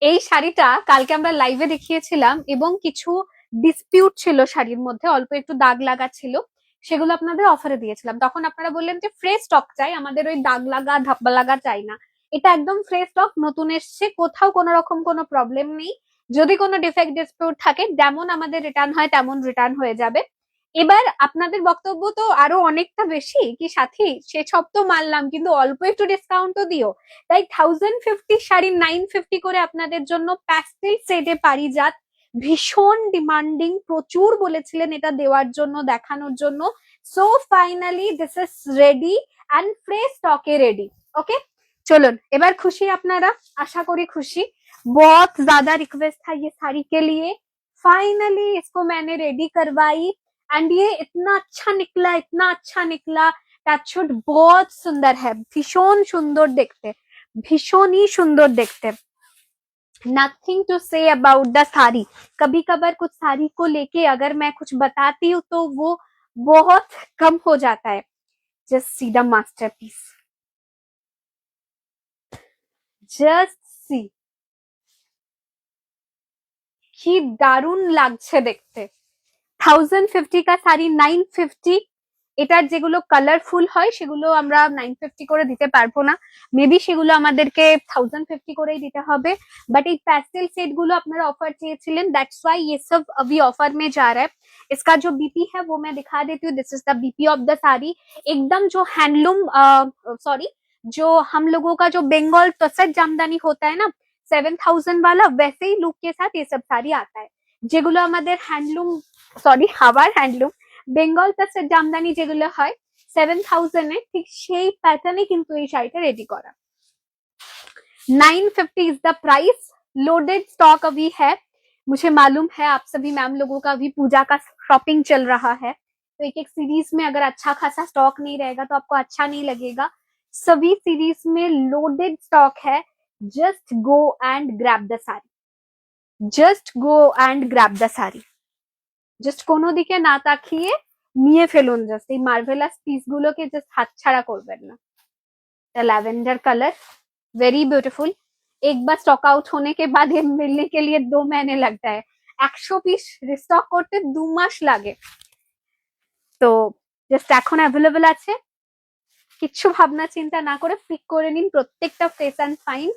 এই শাড়িটা কালকে আমরা লাইভে দেখিয়েছিলাম এবং কিছু ডিসপিউট ছিল শাড়ির মধ্যে, অল্প একটু দাগ লাগা ছিল, সেগুলো আপনাদের অফারে দিয়েছিলাম। তখন আপনারা বললেন যে ফ্রেশ স্টক চাই, আমাদের ওই দাগ লাগা ধাব্বা লাগা চাই না। এটা একদম ফ্রেশ স্টক, নতুন এসছে, কোথাও কোনো রকম কোনো প্রবলেম নেই। যদি কোনো ডিফেক্ট ডিসপিউট থাকে, যেমন আমাদের রিটার্ন হয় তেমন রিটার্ন হয়ে যাবে। এবার আপনাদের বক্তব্য তো আরো অনেকটা বেশি, কি সাথী সেসব তো মানলাম, কিন্তু অল্প একটু ডিসকাউন্ট তো দিও। তাই 1050 শাড়ি 950 করে আপনাদের জন্য প্যাস্টেল সেটে পারিজাত, ভীষণ ডিমান্ডিং, প্রচুর বলেছিলেন এটা দেওয়ার জন্য, দেখানোর জন্য। So finally this is ready and fresh স্টকে রেডি। ওকে, চলুন এবার খুশি আপনারা, आशा करी खुशी। बहुत ज्यादा रिक्वेस्ट था ये साड़ी के लिए, फाइनली इसको मैंने रेडी करवाई एंड ये इतना अच्छा निकला, इतना अच्छा निकला। टचवुड बहुत सुंदर है, भीषण सुंदर देखते, भीषण ही सुंदर देखते। Nothing to say about the sari. कभी कभार कुछ साड़ी को लेके अगर मैं कुछ बताती हूँ तो वो बहुत कम हो जाता है। Just see the masterpiece, just see, কি দারুণ লাগছে দেখতে। 1050 का শাড়ি 950, এটার যেগুলো কালারফুল হয় সেগুলো আমরা 950 করে দিতে পারবো না, মেবি সেগুলো আমাদেরকে 1050 করেই দিতে হবে। बट এই पैस्टल सेट गुलो আপনারা ऑफर চেয়েছিলেন, दैट्स व्हाई ये सब अभी ऑफर में जा रहा है। इसका जो बीपी है वो मैं दिखा देती हूँ। This is the BP of the sari, एकदम जो हैंडलूम सॉरी जो हम लोगों का जो बंगाल तसर जामदानी होता है ना 7000 वाला, वैसे ही लुक के साथ ये सब साड़ी आता है। যেগুলো আমাদের হ্যান্ডলুম সরি আবার হ্যান্ডলুম বেঙ্গল তাসের জামদানি যেগুলো হয় 7000 এ, ঠিক সেই প্যাটার্নে কিন্তু এই শাড়িটা রেডি করা। 950 is the price, loaded stock अभी है। मुझे मालूम है आप सभी मैम लोगों का अभी पूजा का शॉपिंग चल रहा है, तो एक एक सीरीज में अगर अच्छा खासा स्टॉक नहीं रहेगा तो आपको अच्छा नहीं लगेगा। सभी सीरीज में लोडेड स्टॉक है। Just go and grab the sari, just go and grab the sari. Just কোনো দিকে না তাকিয়ে নিয়ে ফেলুন, জাস্ট এই মার্ভেলাস পিস গুলোকে জাস্ট হাতছাড়া করবেন না। Lavender colour very beautiful. एक बार स्टॉक आउट होने के बाद ये मिलने के लिए 2 महीने लगता है, 100 পিস রিস্টক করতে 2 মাস লাগে। তো জাস্ট এখন অ্যাভেলেবল আছে, কিচ্ছু ভাবনা চিন্তা না করে পিক করে নিন প্রত্যেকটা fresh and fine.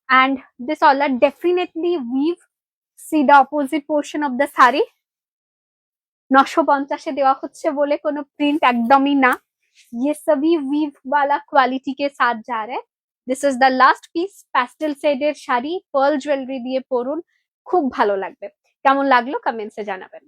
And this all are definitely weave. See the opposite portion of the sari. 950 দেওয়া হচ্ছে বলে কোনো প্রিন্ট একদমই না, ये सभी वीव वाला क्वालिटी के साथ जा रहा है। This is the last piece, pastel শেডের শাড়ি, পার্ল জুয়েলারি দিয়ে পরুন, খুব ভালো লাগবে। কেমন লাগলো কমেন্টসে জানাবেন।